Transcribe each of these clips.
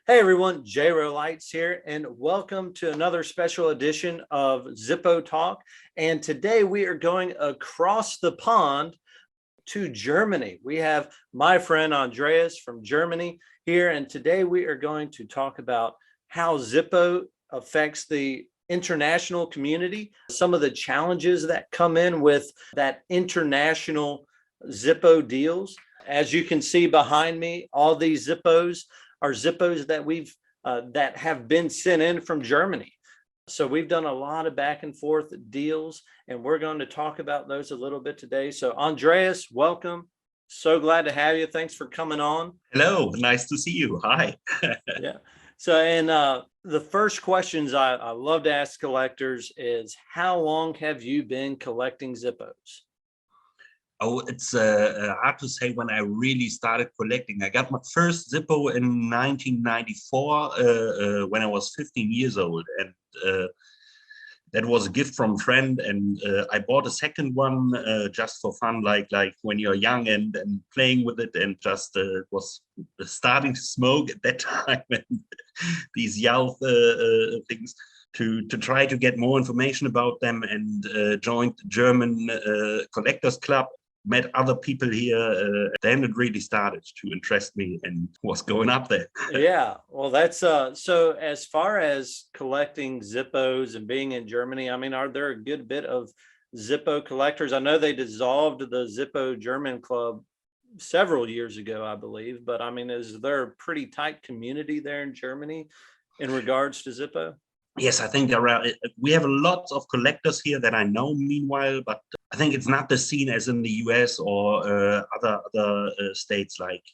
Hey everyone, JRO Lights here, and welcome to another special edition of Zippo Talk. And today we are going across the pond to Germany. We have my friend Andreas from Germany here, and today we are going to talk about how Zippo affects the international community, some of the challenges that come in with that international Zippo deals. As you can see behind me, all these Zippos are Zippos that have been sent in from Germany. So we've done a lot of back and forth deals, and we're going to talk about those a little bit today. So Andreas, welcome. So glad to have you. Thanks for coming on. Hello, nice to see you. Hi. Yeah. So, and the first questions I love to ask collectors is, how long have you been collecting Zippos? Oh, it's hard to say when I really started collecting. I got my first Zippo in 1994 when I was 15 years old, and that was a gift from a friend. And I bought a second one just for fun, like when you're young and playing with it, and just was starting to smoke at that time, and these Yalth things. To try to get more information about them, and joined the German collectors club, met other people here. Then it really started to interest me and was going up there. Yeah, well, that's so as far as collecting Zippos and being in Germany, I mean, are there a good bit of Zippo collectors? I know they dissolved the Zippo German club several years ago, I believe, but I mean, is there a pretty tight community there in Germany in regards to Zippo? Yes, I think there are. We have a lot of collectors here that I know. Meanwhile, but I think it's not the scene as in the US or other states like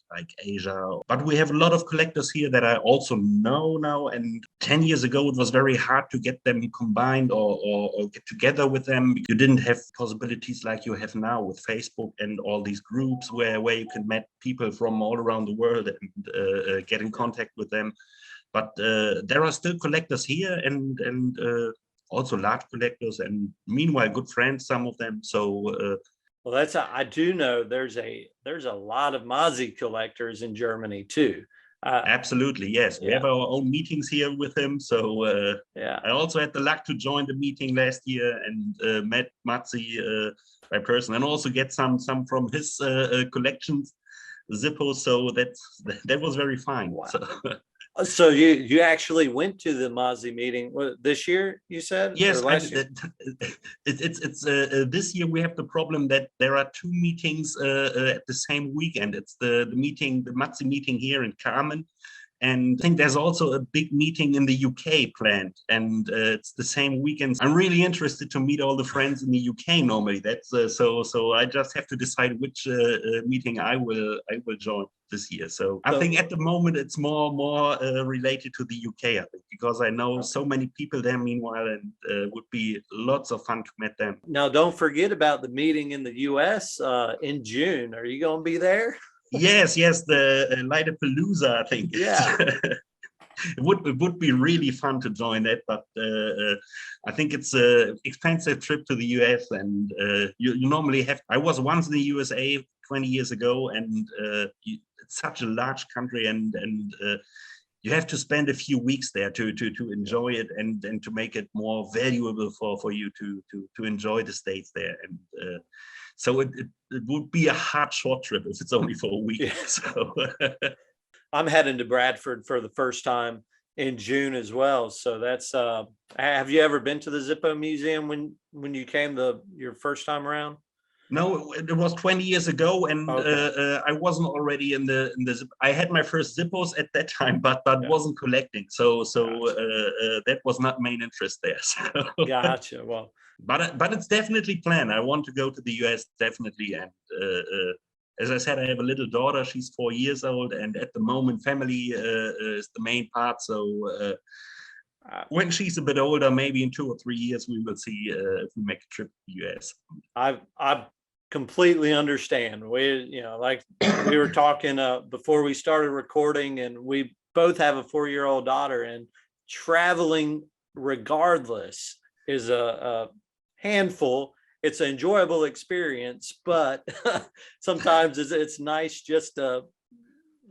Asia. But we have a lot of collectors here that I also know now. And 10 years ago, it was very hard to get them combined or get together with them. You didn't have possibilities like you have now with Facebook and all these groups where you can meet people from all around the world and get in contact with them. But there are still collectors here, and also large collectors, and meanwhile good friends, some of them. So well, I do know there's a lot of Mozzie collectors in Germany too. absolutely, yes. We Yeah, have our own meetings here with him. So yeah. I also had the luck to join the meeting last year and met Matzi by person, and also get some from his collections, Zippo. So that was very fine. Wow. So, So you actually went to the Mozzie meeting this year, you said, or yes, last year? it's this year we have the problem that there are two meetings at the same weekend. It's the Matzi meeting here in Carmen, and I think there's also a big meeting in the UK planned, and it's the same weekend. I'm really interested to meet all the friends in the UK. Normally, that's so I just have to decide which meeting I will join this year. So I think at the moment it's more related to the UK. I think because I know so many people there. Meanwhile, and would be lots of fun to meet them. Now, don't forget about the meeting in the US in June. Are you going to be there? Yes, the Lightapalooza, I think. Yeah. It would be really fun to join that, but I think it's an expensive trip to the US, and you normally have. I was once in the USA 20 years ago, and it's such a large country, and you have to spend a few weeks there to enjoy it and to make it more valuable for you to enjoy the States there. And so it would be a hard short trip if it's only for a week. Yeah. So I'm heading to Bradford for the first time in June as well. So that's have you ever been to the Zippo Museum when you came your first time around? no, it was 20 years ago, and Okay. I wasn't already in the I had my first Zippos at that time, but Yeah. wasn't collecting. So Gotcha. that was not main interest there. So. Gotcha. Well, But it's definitely planned. I want to go to the US definitely, and as I said, I have a little daughter. She's 4 years old, and at the moment, family is the main part. So when she's a bit older, maybe in 2 or 3 years, we will see if we make a trip to the US. I completely understand. Like we were talking before we started recording, and we both have a 4-year-old daughter, and traveling regardless is a handful. It's an enjoyable experience, but sometimes it's nice just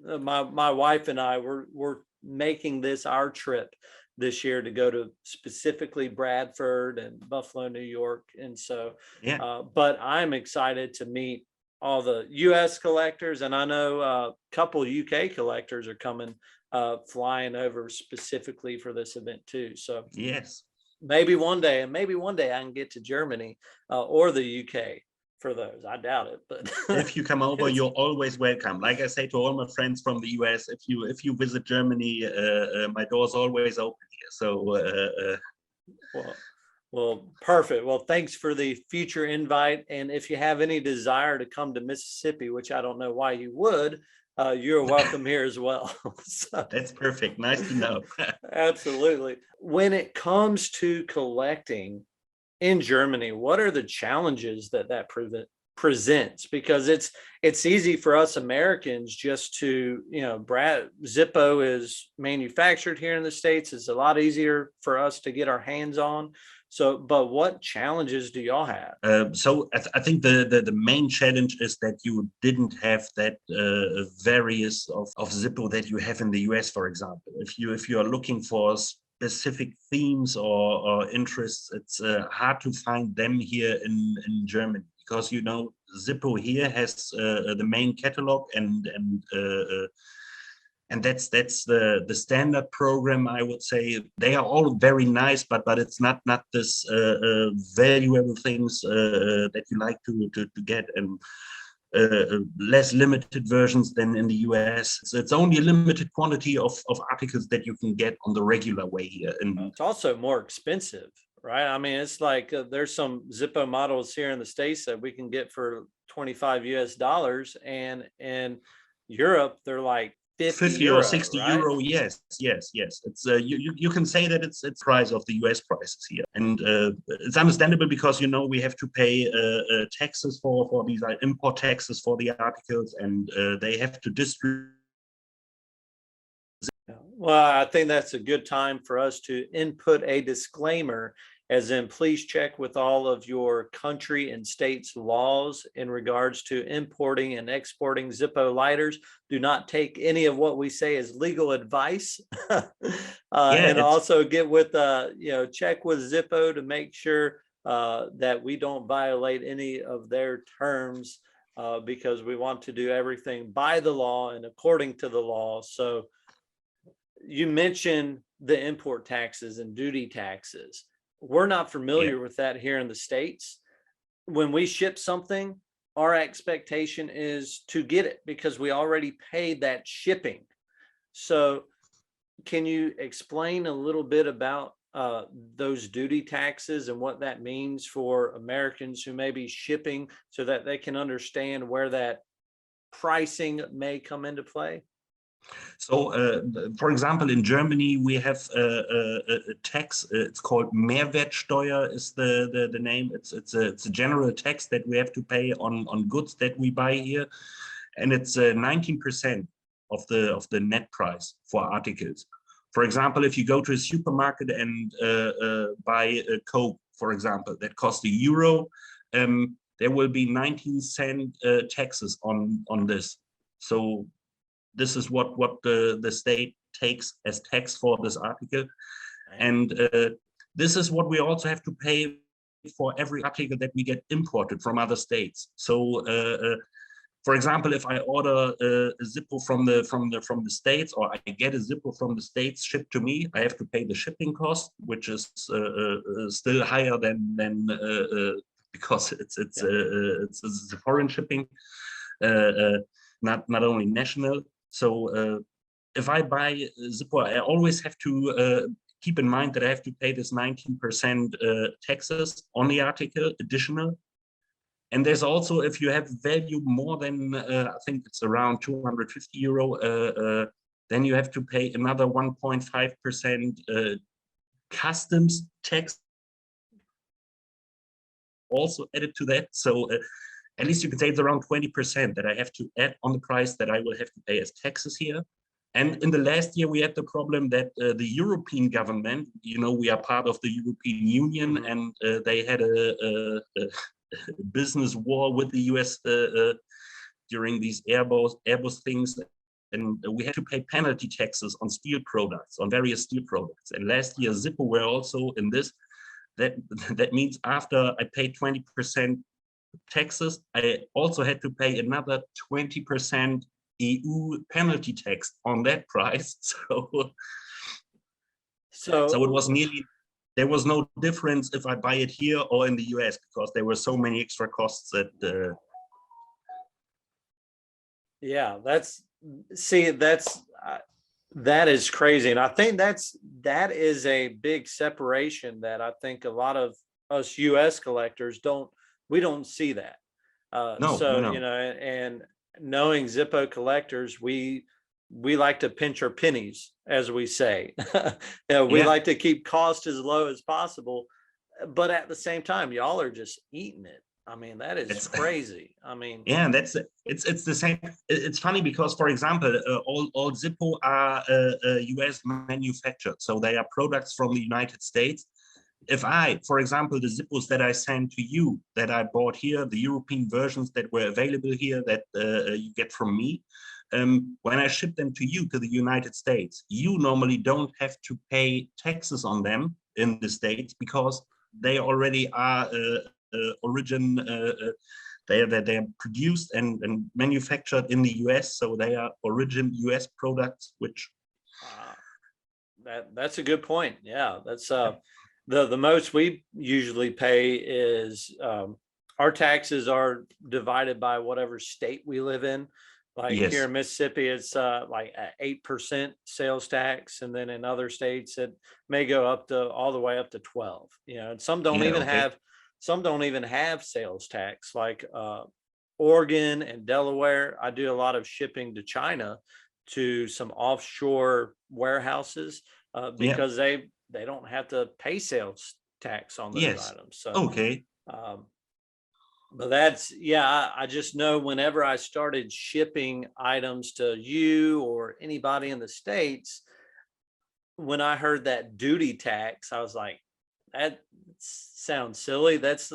my wife and I we're making this our trip this year to go to specifically Bradford and Buffalo, New York. And so, Yeah. but I'm excited to meet all the US collectors, and I know a couple UK collectors are coming flying over specifically for this event too. So Yes. maybe one day, and maybe one day I can get to Germany or the UK for those. I doubt it, but If you come over, you're always welcome. Like I say to all my friends from the US, if you visit Germany, my door's always open here. So well, well, perfect. Well, thanks for the future invite. And if you have any desire to come to Mississippi, which I don't know why you would, you're welcome here as well. So, that's perfect. Nice to know. absolutely. When it comes to collecting in Germany, what are the challenges that presents? Because it's easy for us Americans just to, Zippo is manufactured here in the States. It's a lot easier for us to get our hands on. So, but what challenges do y'all have? So I think the main challenge is that you didn't have that various of Zippo that you have in the US, for example. If you are looking for specific themes or interests, it's hard to find them here in Germany, because Zippo here has the main catalog and that's the standard program. I would say they are all very nice, but it's not this valuable things that you like to get, and less limited versions than in the US. It's only a limited quantity of articles that you can get on the regular way here. And It's also more expensive, right? I mean, it's like there's some Zippo models here in the States that we can get for 25 US dollars, and in Europe they're like 50 50 or euro, 60 right? euro, yes. It's you can say that it's price of the US prices here, and it's understandable, because we have to pay taxes for these import taxes for the articles, and they have to distribute. Well, I think that's a good time for us to input a disclaimer, as in please check with all of your country and state's laws in regards to importing and exporting Zippo lighters. Do not take any of what we say as legal advice. And also get with, check with Zippo to make sure that we don't violate any of their terms, because we want to do everything by the law and according to the law. So you mentioned the import taxes and duty taxes. We're not familiar with that here in the States. When we ship something, our expectation is to get it because we already paid that shipping. So can you explain a little bit about those duty taxes and what that means for Americans who may be shipping, so that they can understand where that pricing may come into play? So, for example, in Germany, we have a tax. It's called Mehrwertsteuer is the name. It's a general tax that we have to pay on goods that we buy here, and it's 19% of the net price for articles. For example, if you go to a supermarket and buy a Coke, for example, that costs €1, there will be 19-cent taxes on this. So this is what the state takes as tax for this article. And this is what we also have to pay for every article that we get imported from other states. So for example, if I order a Zippo from the States, or I get a Zippo from the States shipped to me, I have to pay the shipping cost, which is still higher than because it's a foreign shipping, not only national. So if I buy Zippo, I always have to keep in mind that I have to pay this 19% taxes on the article additional. And there's also, if you have value more than, I think it's around €250, then you have to pay another 1.5% customs tax also added to that. So at least you can say it's around 20% that I have to add on the price that I will have to pay as taxes here. And in the last year, we had the problem that the European government, we are part of the European Union, and they had a business war with the US during these Airbus things. and we had to pay penalty taxes on steel products, on various steel products. And last year, Zippo were also in this. That means after I paid 20% taxes, I also had to pay another 20% EU penalty tax on that price. So it was there was no difference if I buy it here or in the US, because there were so many extra costs that. Yeah, that is crazy. And I think that is a big separation that I think a lot of us US collectors we don't see that. No. And knowing Zippo collectors, we like to pinch our pennies, as we say. We like to keep cost as low as possible, but at the same time, y'all are just eating it. I mean, that is crazy. I mean, yeah, it's the same. It's funny because, for example, all Zippo are US manufactured, so they are products from the United States. If for example, the Zippos that I sent to you, that I bought here, the European versions that were available here that you get from me, when I ship them to you, to the United States, you normally don't have to pay taxes on them in the States, because they already are they are produced and manufactured in the US, so they are origin US products. Which that's a good point. Yeah, that's the most we usually pay is our taxes are divided by whatever state we live in. Like here in Mississippi, it's like 8% sales tax, and then in other states it may go up to all the way up to 12. And some don't even have sales tax, like Oregon and Delaware. I do a lot of shipping to China to some offshore warehouses because they don't have to pay sales tax on those items. So but I just know whenever I started shipping items to you or anybody in the States, when I heard that duty tax, I was like, that sounds silly. That's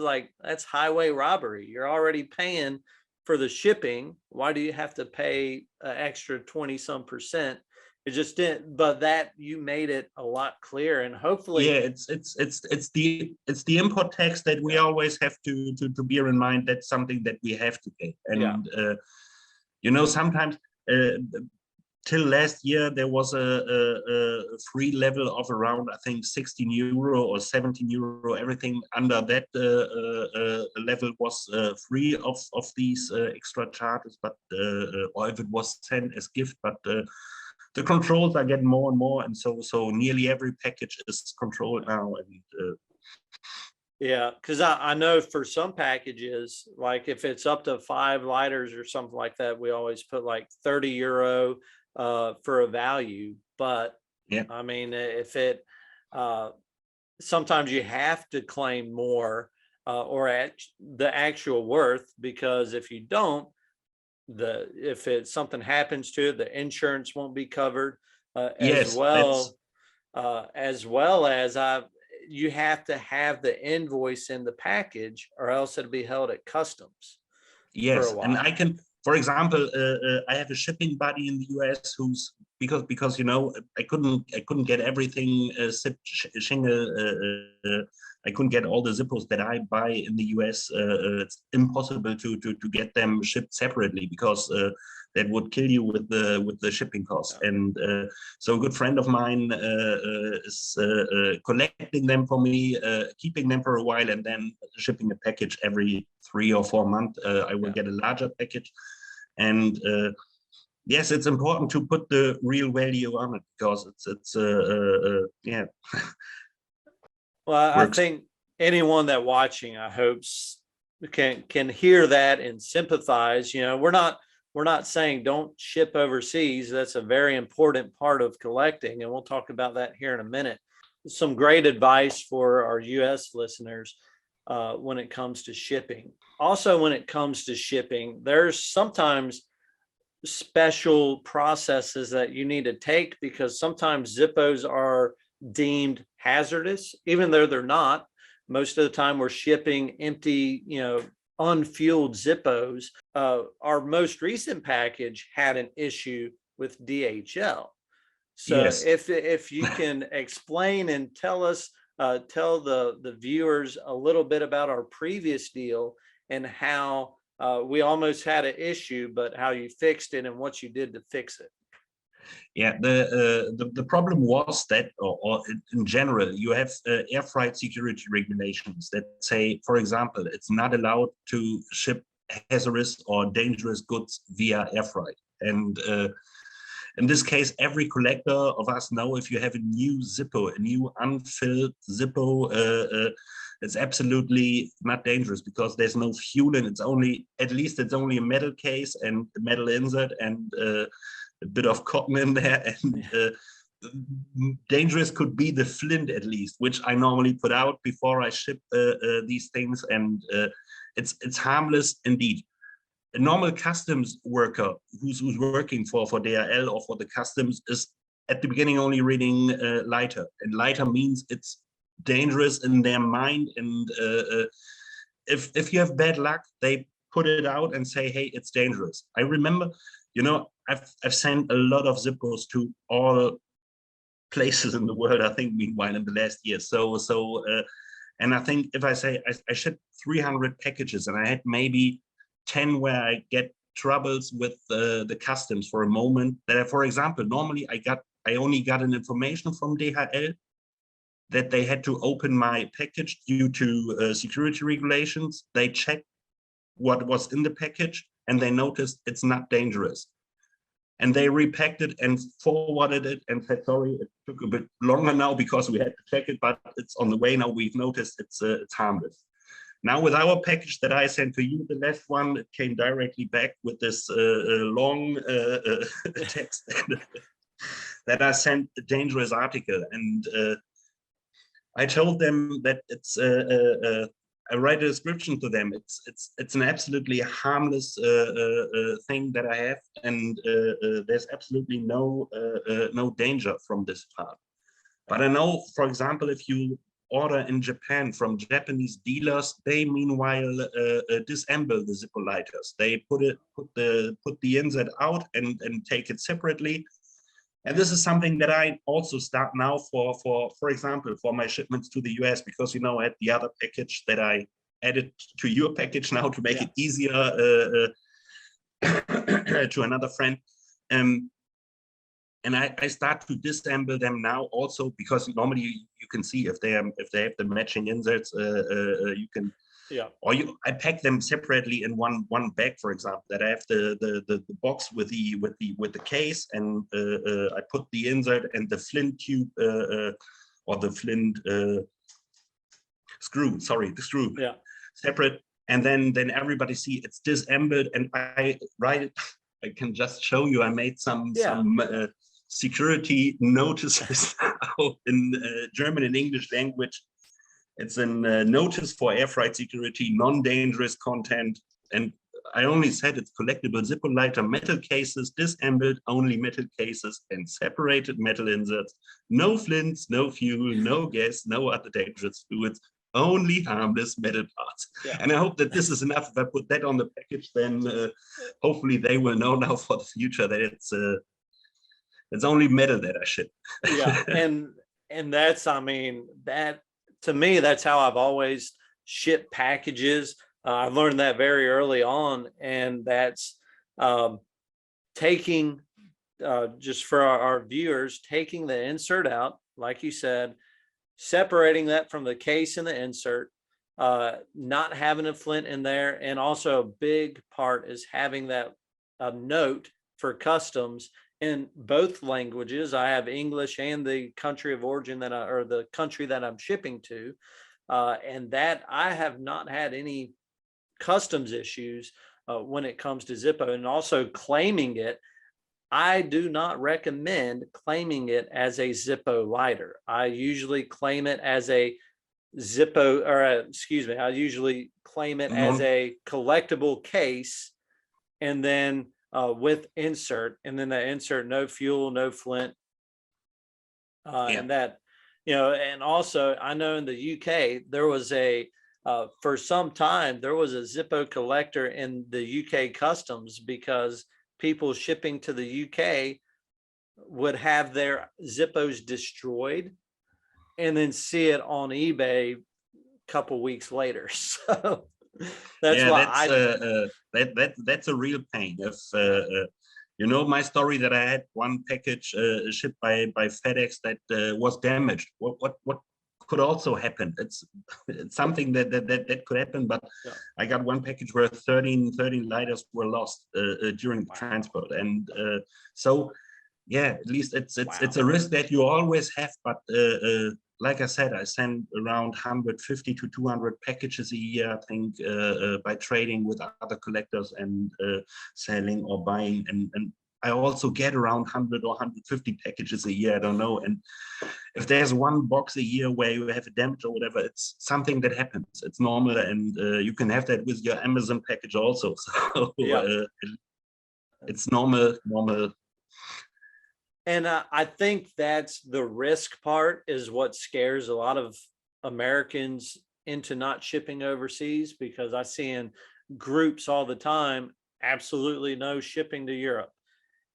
highway robbery. You're already paying for the shipping. Why do you have to pay an extra 20% It just didn't, but that you made it a lot clearer, and hopefully it's the import tax that we always have to bear in mind. That's something that we have to pay. And sometimes till last year there was a free level of around, I think, 16 euro or 17 euro. Everything under that level was free of these extra charges, but or if it was sent as gift. But the controls are getting more and more, and so nearly every package is controlled now. And because I know for some packages, like if it's up to 5 lighters or something like that, we always put like 30 euro for a value. But I mean, if it sometimes you have to claim more or at the actual worth, because if you don't, if something happens to it, the insurance won't be covered, as well as you have to have the invoice in the package, or else it'll be held at customs for a while. And I can, for example, I have a shipping buddy in the US who's because I couldn't get everything shingle. I couldn't get all the Zippos that I buy in the US. It's impossible to get them shipped separately, because that would kill you with the shipping cost. And so a good friend of mine is collecting them for me, keeping them for a while, and then shipping a package every 3 or 4 months. I will get a larger package. And yes, it's important to put the real value on it, because it's Well, I think anyone that watching, I hope, can hear that and sympathize. We're not saying don't ship overseas. That's a very important part of collecting, and we'll talk about that here in a minute. Some great advice for our US listeners when it comes to shipping. Also, when it comes to shipping, there's sometimes special processes that you need to take, because sometimes Zippos are deemed hazardous, even though they're not. Most of the time we're shipping empty, unfueled Zippos. Our most recent package had an issue with DHL. So Yes. if you can explain and tell us, tell the viewers a little bit about our previous deal and how we almost had an issue, but how you fixed it and what you did to fix it. Yeah, the problem was that, or in general, you have air freight security regulations that say, for example, it's not allowed to ship hazardous or dangerous goods via air freight. And in this case, every collector of us know if you have a new Zippo, a new unfilled Zippo, it's absolutely not dangerous because there's no fuel and it's only, at least it's only a metal case and a metal insert and a bit of cotton in there. And dangerous could be the flint at least, which I normally put out before I ship these things. And it's harmless indeed. A normal customs worker who's working for DRL or for the customs is at the beginning only reading lighter, and lighter means it's dangerous in their mind. And if you have bad luck, they put it out and say, hey, it's dangerous. I remember, you know, I've sent a lot of Zippos to all places in the world, I think, meanwhile, in the last year. And I think if I say I shipped 300 packages and I had maybe 10 where I get troubles with the customs for a moment, that, for example, normally I only got an information from DHL that they had to open my package due to security regulations. They checked what was in the package and they noticed it's not dangerous. And they repacked it and forwarded it and said, sorry, it took a bit longer now because we had to check it, but it's on the way now. We've noticed it's harmless. Now with our package that I sent to you, the last one, it came directly back with this long text that I sent a dangerous article. And I told them that it's I write a description to them. It's an absolutely harmless thing that I have, and there's absolutely no danger from this part. But I know, for example, if you order in Japan from Japanese dealers, they meanwhile disassemble the Zippo lighters. They put the insert out and take it separately. And this is something that I also start now for example, for my shipments to the US, because, you know, I had the other package that I added to your package now to make it easier to another friend. And I start to disassemble them now also, because normally you can see if they have the matching inserts, you can. Yeah. Or I pack them separately in one bag, for example, that I have the box with the case, and I put the insert and the flint tube or the flint screw. Sorry, the screw. Yeah. Separate, and then everybody see it's disassembled, and I write it. I can just show you. I made some security notices in German and English language. It's a notice for air freight security, non-dangerous content. And I only said it's collectible Zippo lighter metal cases, disassembled only metal cases and separated metal inserts. No flints, no fuel, no gas, no other dangerous fluids, only harmless metal parts. Yeah. And I hope that this is enough. If I put that on the package, then hopefully they will know now for the future that it's only metal that I ship. Yeah, and that's, I mean, that, to me, that's how I've always shipped packages. I learned that very early on, and that's taking, just for our viewers, taking the insert out, like you said, separating that from the case and the insert, not having a flint in there, and also a big part is having that note for customs in both languages. I have English and the country of origin or the country that I'm shipping to, and that I have not had any customs issues when it comes to Zippo. And also claiming it, I do not recommend claiming it as a Zippo lighter. I usually claim it as a Zippo, or excuse me, I usually claim it as a collectible case, and then with insert, and then the insert, no fuel, no flint. And that, you know, and also I know in the UK, there was for some time, there was a Zippo collector in the UK customs, because people shipping to the UK would have their Zippos destroyed and then see it on eBay a couple weeks later. So that's Yeah, why that's that's a real pain. If you know my story that I had one package shipped by FedEx that was damaged. What could also happen? It's something that could happen. But yeah. I got one package where 13 lighters were lost during the Wow. transport, and so yeah, at least it's Wow. a risk that you always have. But like I said, I send around 150 to 200 packages a year, I think, by trading with other collectors and selling or buying. And I also get around 100 or 150 packages a year, I don't know. And if there's one box a year where you have a damage or whatever, it's something that happens. It's normal. And you can have that with your Amazon package also. So Yeah. it's normal. And I think that's the risk part is what scares a lot of Americans into not shipping overseas, because I see in groups all the time, absolutely no shipping to Europe.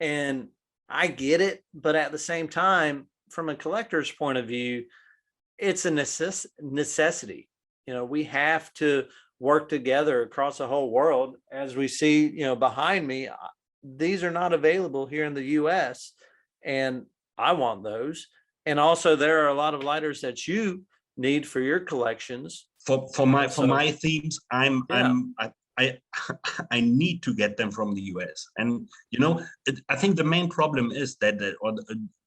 And I get it, but at the same time, from a collector's point of view, it's a necessity. You know, we have to work together across the whole world. As we see, you know, behind me, these are not available here in the US, and I want those. And also there are a lot of lighters that you need for your collections. For my themes, Yeah. I I need to get them from the US. And you know, I think the main problem is that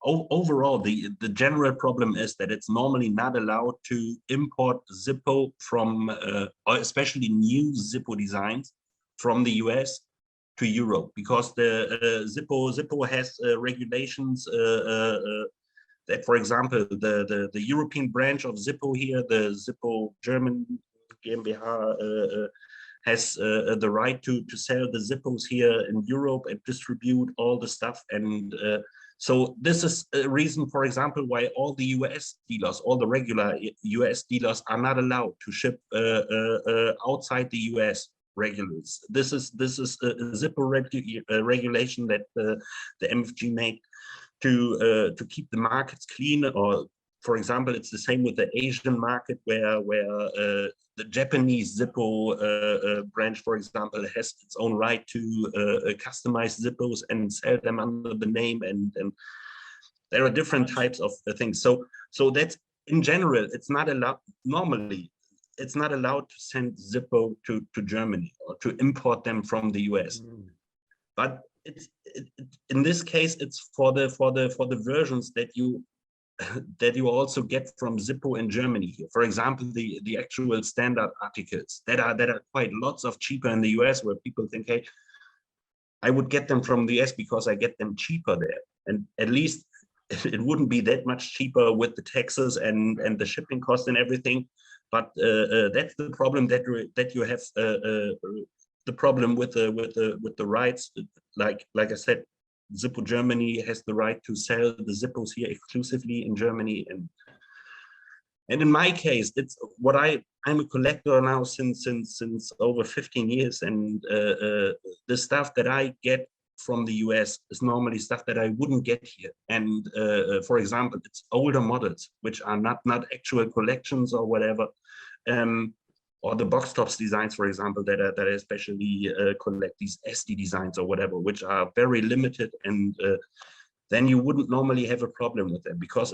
overall the general problem is that it's normally not allowed to import Zippo from or especially new Zippo designs from the US to Europe, because the Zippo has regulations that, for example, the European branch of Zippo here, the Zippo German GmbH, has the right to sell the Zippos here in Europe and distribute all the stuff. And so this is a reason, for example, why all the US dealers, all the regular US dealers, are not allowed to ship outside the US regulars. This is a Zippo regulation that the MFG made to keep the markets clean. Or for example, it's the same with the Asian market, where the Japanese Zippo branch, for example, has its own right to customize Zippos and sell them under the name, and there are different types of things. So that's, in general, it's not allowed. Normally, it's not allowed to send Zippo to Germany or to import them from the US. But in this case, it's for the versions that you also get from Zippo in Germany here. For example, the actual standard articles that are quite lots of cheaper in the US, where people think, hey, I would get them from the US because I get them cheaper there. And at least it wouldn't be that much cheaper with the taxes and the shipping cost and everything. But that's the problem that you have. The problem with the rights, like I said, Zippo Germany has the right to sell the Zippos here exclusively in Germany, and in my case, it's what I'm a collector now since over 15 years, and the stuff that I get from the US is normally stuff that I wouldn't get here. And for example, it's older models which are not actual collections or whatever. Or the box tops designs, for example, that I especially collect, these SD designs or whatever, which are very limited, and then you wouldn't normally have a problem with them, because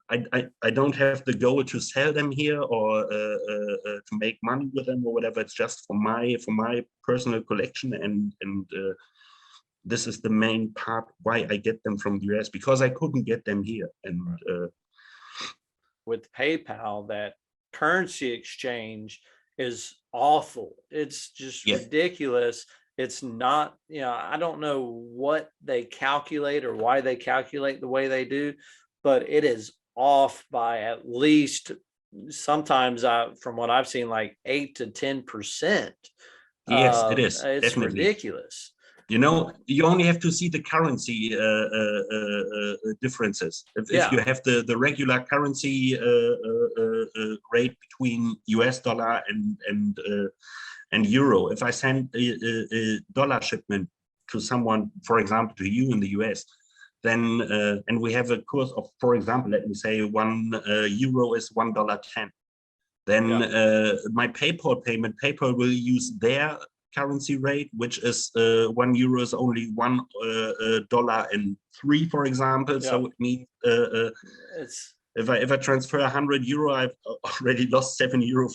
I don't have the goal to sell them here or to make money with them or whatever. It's just for my personal collection, and this is the main part why I get them from the US, because I couldn't get them here. And with PayPal, that currency exchange is awful. It's just ridiculous. It's not, you know, I don't know what they calculate or why they calculate the way they do, but it is off by at least, sometimes from what I've seen, like 8 to 10%. Yes, it is. It's Definitely ridiculous. You know, you only have to see the currency differences. If you have the regular currency rate between US dollar and euro, if I send a dollar shipment to someone, for example, to you in the US, then and we have a course of, for example, let me say €1 is $1.10. Then my PayPal payment, PayPal will use their currency rate, which is €1 is only $1.03, for example. So it means if I transfer €100, I've already lost €7.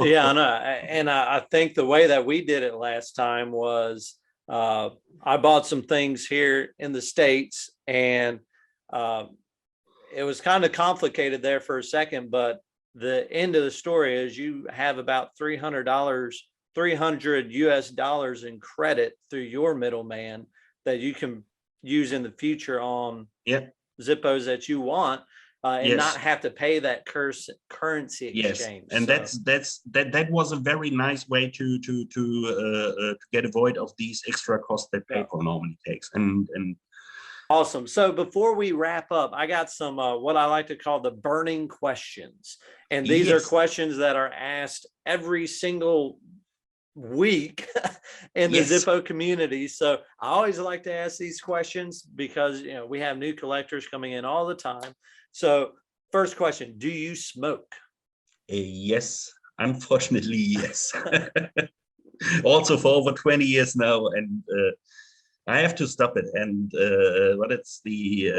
Yeah, I know. And I think the way that we did it last time was I bought some things here in the States, and it was kind of complicated there for a second, but the end of the story is you have about $300 US in credit through your middleman that you can use in the future on Zippos that you want, and not have to pay that currency exchange. And that was a very nice way to get avoid of these extra costs that PayPal normally takes. And awesome. So before we wrap up, I got some what I like to call the burning questions. And these are questions that are asked every single week in the Zippo community. So I always like to ask these questions because we have new collectors coming in all the time. So first question, do you smoke? Yes, unfortunately, yes. Also for over 20 years now, and I have to stop it. And but it's the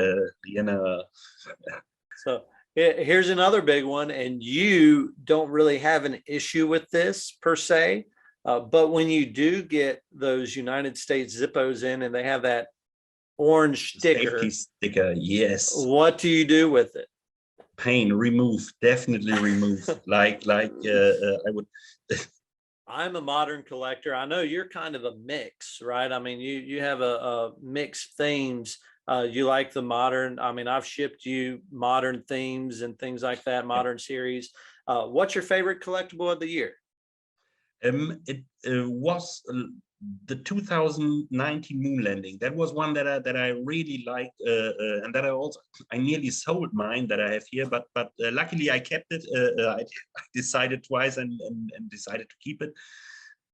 So here's another big one, and you don't really have an issue with this per se, but when you do get those United States Zippos in and they have that orange safety sticker, yes. What do you do with it? Pain, remove, definitely remove. I would. I'm a modern collector. I know you're kind of a mix, right? I mean, you have a mixed themes. You like the modern. I mean, I've shipped you modern themes and things like that, modern series. What's your favorite collectible of the year? It was the 2019 moon landing. That was one that I really liked, and that I nearly sold mine that I have here, but luckily I kept it. I decided twice and decided to keep it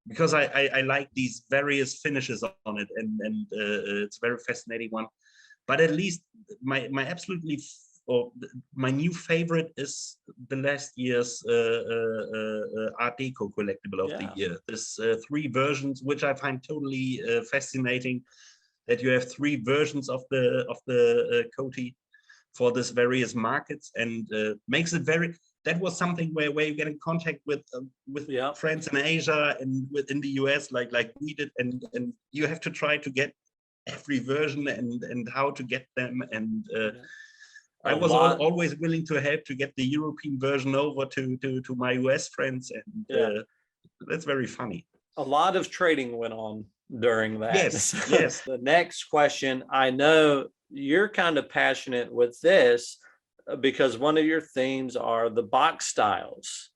because I like these various finishes on it, and it's a very fascinating one. But at least my new favorite is the last year's Art Deco collectible of the year. There's 3 versions, which I find totally fascinating. That you have 3 versions of the Coty for this various markets, and makes it very. That was something where you get in contact with friends in Asia and within the US, like we did, and you have to try to get every version and how to get them, and I was always willing to help to get the European version over to my US friends, and that's very funny. A lot of trading went on during that. Yes. The next question, I know you're kind of passionate with this because one of your themes are the box styles.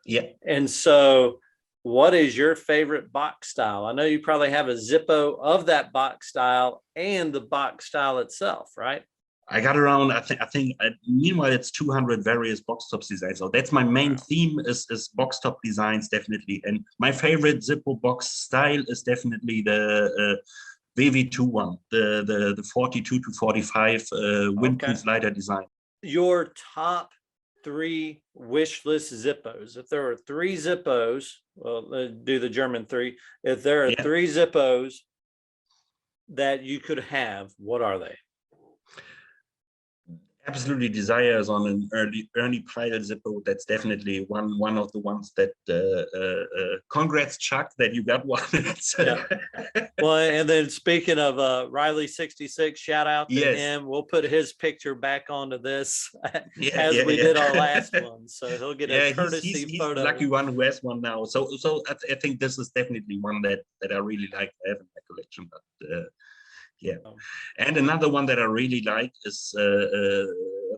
Yeah. And so what is your favorite box style? I know you probably have a Zippo of that box style and the box style itself, right? I got around, I think meanwhile it's 200 various box top designs. So that's my main theme is box top designs, definitely. And my favorite Zippo box style is definitely the VV2 one, the 42 to 45 windproof lighter design. Your top 3 wish list Zippos. If there are 3 Zippos, well, do the German 3. If there are 3 Zippos that you could have, what are they? Absolutely desires on an early pilot Zippo. That's definitely one of the ones that congrats Chuck that you got one. Well, and then speaking of Riley 66, shout out to him. We'll put his picture back onto this as we did our last one, so he'll get a courtesy photo. He's the lucky one who has one now. So I think this is definitely one that I really like to have in my collection. But and another one that I really like is I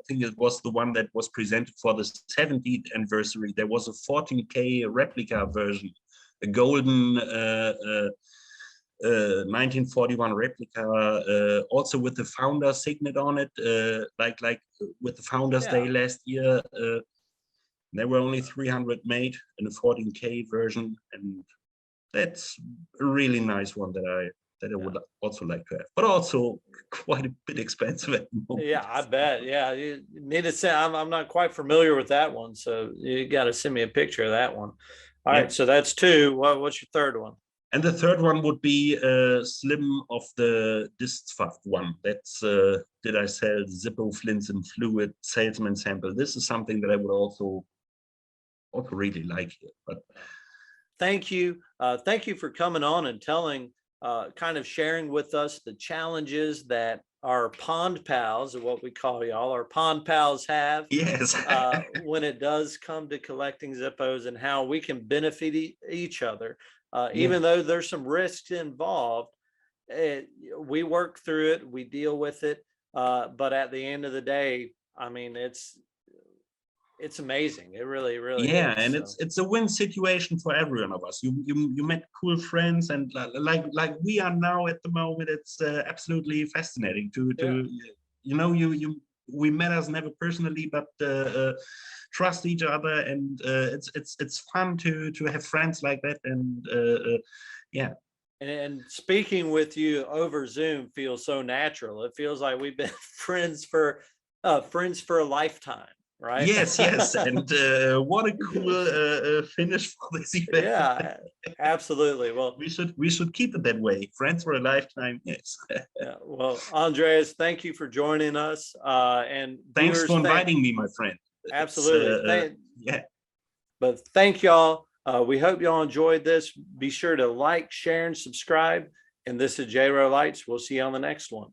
think it was the one that was presented for the 70th anniversary. There was a 14K replica version, a golden 1941 replica, also with the founder signet on it, like with the Founders Day last year. There were only 300 made in a 14K version, and that's a really nice one that I would also like to have, but also quite a bit expensive at the moment. Yeah, I bet. Yeah, you need to send. I'm not quite familiar with that one, so you got to send me a picture of that one. All right, so that's two. What's your third one? And the third one would be Slim of the Distfaft one. That's did I sell Zippo Flints and Fluid Salesman Sample. This is something that I would also really like here. But thank you for coming on and telling, kind of sharing with us the challenges that our pond pals, or what we call y'all, our pond pals have. Yes. When it does come to collecting Zippos, and how we can benefit each other. Even though there's some risks involved, we work through it, we deal with it. But at the end of the day, I mean, it's amazing. It really is. And it's a win situation for every one of us. You met cool friends, and like we are now at the moment. It's absolutely fascinating to we met us never personally, but trust each other, and it's fun to have friends like that, and And speaking with you over Zoom feels so natural. It feels like we've been friends for a lifetime, right? Yes, and what a cool finish for this event. Yeah, absolutely. Well, we should keep it that way. Friends for a lifetime. Yes. Yeah, well, Andreas, thank you for joining us. And thanks viewers, for inviting me, my friend. Absolutely. Yeah. But thank y'all. We hope y'all enjoyed this. Be sure to like, share, and subscribe. And this is JRO Lights. We'll see you on the next one.